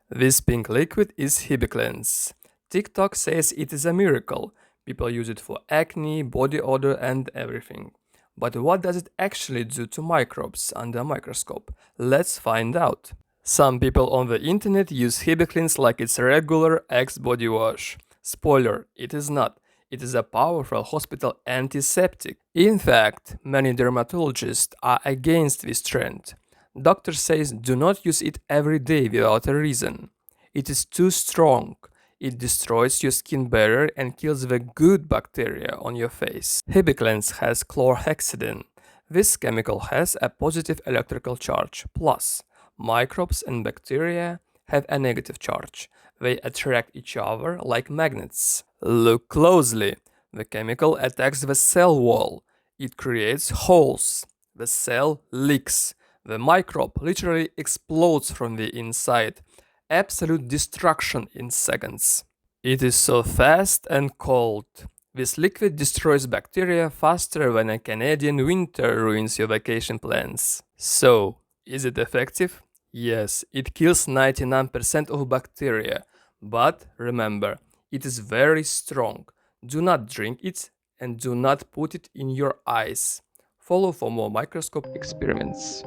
This pink liquid is Hibiclens. TikTok says it is a miracle. People use it for acne, body odor, and everything. But what does it actually do to microbes under a microscope? Let's find out. Some people on the internet use Hibiclens like it's regular Axe body wash. Spoiler, it is not. It is a powerful hospital antiseptic. In fact, many dermatologists are against this trend. Doctor says do not use it every day without a reason. It is too strong. It destroys your skin barrier and kills the good bacteria on your face. Hibiclens has chlorhexidine. This chemical has a positive electrical charge. Plus, microbes and bacteria have a negative charge. They attract each other like magnets. Look closely. The chemical attacks the cell wall. It creates holes. The cell leaks. The microbe literally explodes from the inside. Absolute destruction in seconds. It is so fast and cold. This liquid destroys bacteria faster than a Canadian winter ruins your vacation plans. So, is it effective? Yes, it kills 99% of bacteria. But remember, it is very strong. Do not drink it and do not put it in your eyes. Follow for more microscope experiments.